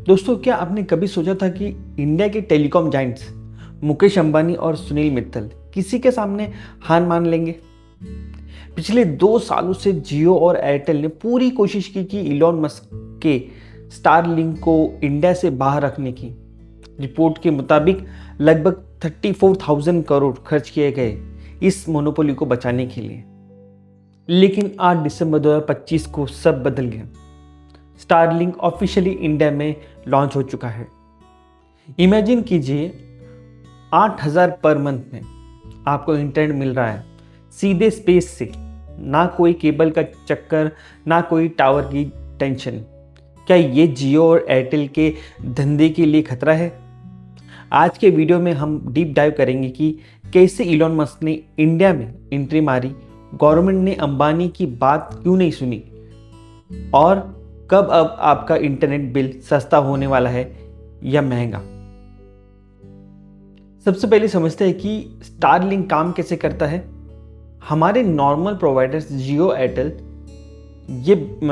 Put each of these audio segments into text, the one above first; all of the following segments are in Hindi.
दोस्तों, क्या आपने कभी सोचा था कि इंडिया के टेलीकॉम जाइंट्स मुकेश अंबानी और सुनील मित्तल किसी के सामने हार मान लेंगे? पिछले 2 सालों से जियो और एयरटेल ने पूरी कोशिश की कि इलॉन मस्क के स्टारलिंक को इंडिया से बाहर रखने की। रिपोर्ट के मुताबिक लगभग 34,000 करोड़ खर्च किए गए इस मोनोपोली को बचाने के लिए। लेकिन 8 दिसंबर 2025 को सब बदल गया। स्टारलिंक ऑफिशियली इंडिया में लॉन्च हो चुका है। इमेजिन कीजिए, 8,000 पर मंथ में आपको इंटरनेट मिल रहा है सीधे स्पेस से, ना कोई केबल का चक्कर, ना कोई टावर की टेंशन। क्या ये जियो और एयरटेल के धंधे के लिए खतरा है? आज के वीडियो में हम डीप डाइव करेंगे कि कैसे इलॉन मस्क ने इंडिया में एंट्री मारी, गवर्नमेंट ने अंबानी की बात क्यों नहीं सुनी, और कब अब आपका इंटरनेट बिल सस्ता होने वाला है या महंगा। सबसे पहले समझते हैं कि स्टारलिंक काम कैसे करता है। हमारे नॉर्मल प्रोवाइडर्स जियो, एयरटेल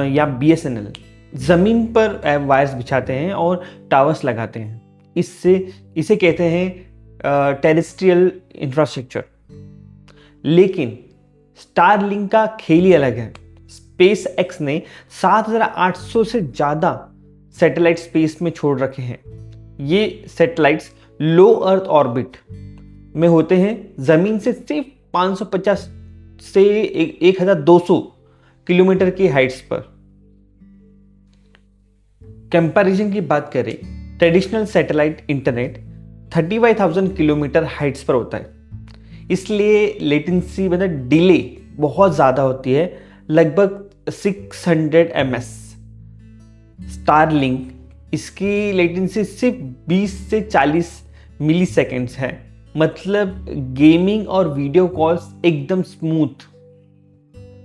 या बीएसएनएल जमीन पर वायर्स बिछाते हैं और टावर्स लगाते हैं। इसे कहते हैं टेरेस्ट्रियल इंफ्रास्ट्रक्चर। लेकिन स्टारलिंक का खेल ही अलग है। स्पेस एक्स ने 7,800 से ज़्यादा सैटेलाइट स्पेस में छोड़ रखे हैं। ये सैटेलाइट्स लो अर्थ ऑर्बिट में होते हैं, ज़मीन से सिर्फ 550 से 1,200 किलोमीटर की हाइट्स पर। कंपैरिजन की बात करें, traditional satellite internet 35,000 kilometre Heights पर होता है, इसलिए लेटेंसी मतलब डिले बहुत ज़्यादा होती है, लगभग 600 ms। स्टारलिंक, इसकी लेटेंसी सिर्फ 20 से 40 मिली सेकेंड्स है, मतलब गेमिंग और वीडियो कॉल्स एकदम स्मूथ।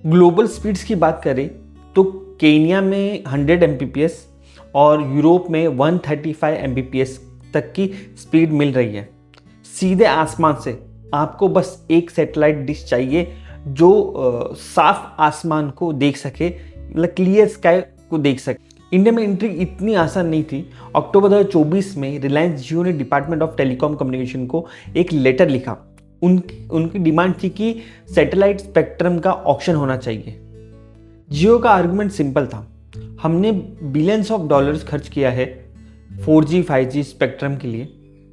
ग्लोबल स्पीड्स की बात करें तो केन्या में 100 Mbps और यूरोप में 135 Mbps तक की स्पीड मिल रही है। सीधे आसमान से आपको बस एक सैटेलाइट डिश चाहिए जो साफ आसमान को देख सके, मतलब क्लियर स्काई को देख सके। इंडिया में एंट्री इतनी आसान नहीं थी। अक्टूबर 2024 में रिलायंस जियो ने डिपार्टमेंट ऑफ टेलीकॉम कम्युनिकेशन को एक लेटर लिखा। उनकी डिमांड थी कि सैटेलाइट स्पेक्ट्रम का ऑक्शन होना चाहिए। जियो का आर्गुमेंट सिंपल था, हमने बिलियंस ऑफ डॉलर्स खर्च किया है 4G 5G स्पेक्ट्रम के लिए,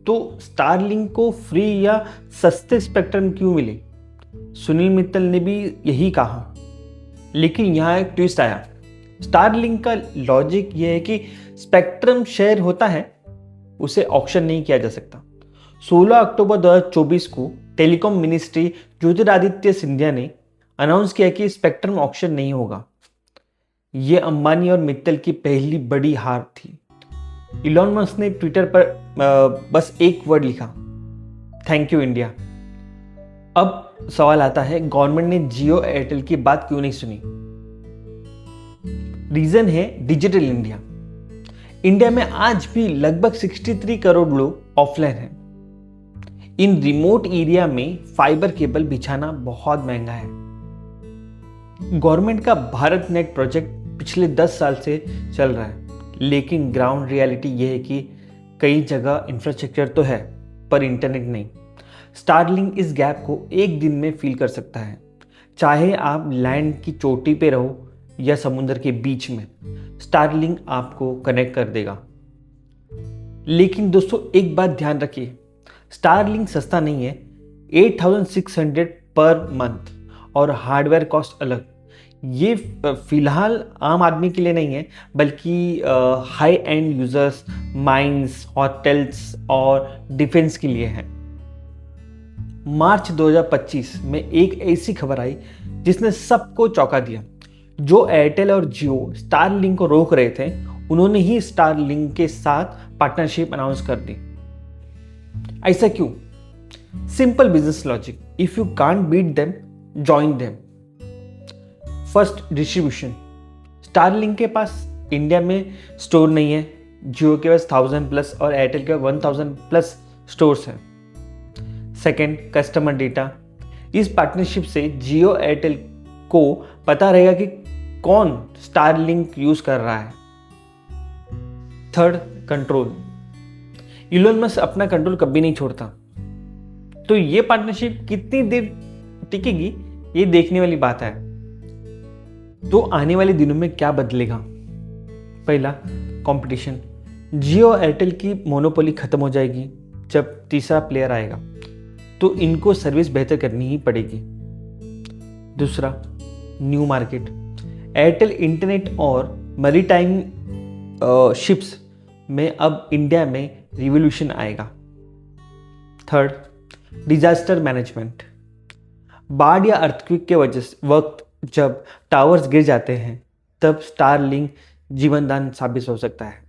तो स्टारलिंक को फ्री या सस्ते स्पेक्ट्रम क्यों मिले। सुनील मित्तल ने भी यही कहा। लेकिन यहाँ एक ट्विस्ट आया। स्टारलिंक का लॉजिक यह है कि स्पेक्ट्रम शेयर होता है, उसे ऑक्शन नहीं किया जा सकता। 16 अक्टूबर 2024 को टेलीकॉम मिनिस्ट्री ज्योतिरादित्य सिंधिया ने अनाउंस किया कि स्पेक्ट्रम ऑक्शन नहीं होगा। यह अंबानी और मित्तल की पहली बड़ी हार थी। इलॉन मस्क ने ट्विटर पर बस एक वर्ड लिखा, थैंक यू इंडिया। अब सवाल आता है, गवर्नमेंट ने जियो एयरटेल की बात क्यों नहीं सुनी? रीजन है डिजिटल इंडिया। इंडिया में आज भी लगभग 63 करोड़ लोग ऑफलाइन हैं। इन रिमोट एरिया में फाइबर केबल बिछाना बहुत महंगा है। गवर्नमेंट का भारत नेट प्रोजेक्ट पिछले 10 साल से चल रहा है, लेकिन ग्राउंड रियलिटी यह है कि कई जगह इंफ्रास्ट्रक्चर तो है पर इंटरनेट नहीं। स्टारलिंक इस गैप को एक दिन में फील कर सकता है, चाहे आप लैंड की चोटी पे रहो या समुद्र के बीच में, स्टारलिंक आपको कनेक्ट कर देगा। लेकिन दोस्तों, एक बात ध्यान रखिए, स्टारलिंक सस्ता नहीं है। 8,600 पर मंथ और हार्डवेयर कॉस्ट अलग। ये फिलहाल आम आदमी के लिए नहीं है, बल्कि high and users, mines, hotels और डिफेंस के लिए है। मार्च 2025 में एक ऐसी खबर आई जिसने सबको चौंका दिया। जो एयरटेल और जियो स्टारलिंक को रोक रहे थे, उन्होंने ही स्टारलिंक के साथ पार्टनरशिप अनाउंस कर दी। ऐसा क्यों? Simple business logic, if you can't beat them, join them. First, distribution. Starlink के पास इंडिया में स्टोर नहीं है, जियो के पास 1000+ और एयरटेल के 1000+ स्टोर्स हैं। Second, customer data. इस पार्टनरशिप से जियो एयरटेल को पता रहेगा कि कौन स्टारलिंक यूज कर रहा है। Third, control. इलोन मस्क अपना कंट्रोल कभी नहीं छोड़ता। तो ये पार्टनरशिप कितनी देर टिकेगी, ये देखने वाली बात है। तो आने वाले दिनों में क्या बदलेगा? पहला, कंपटीशन। जियो एयरटेल की मोनोपोली खत्म हो जाएगी। जब तीसरा प्लेयर आएगा तो इनको सर्विस बेहतर करनी ही पड़ेगी। दूसरा, न्यू मार्केट। एयरटेल इंटरनेट और मैरीटाइम शिप्स में अब इंडिया में रिवॉल्यूशन आएगा। Third, disaster management. बाढ़ या अर्थक्वेक के वक्त जब टावर्स गिर जाते हैं तब स्टारलिंक जीवनदान साबित हो सकता है।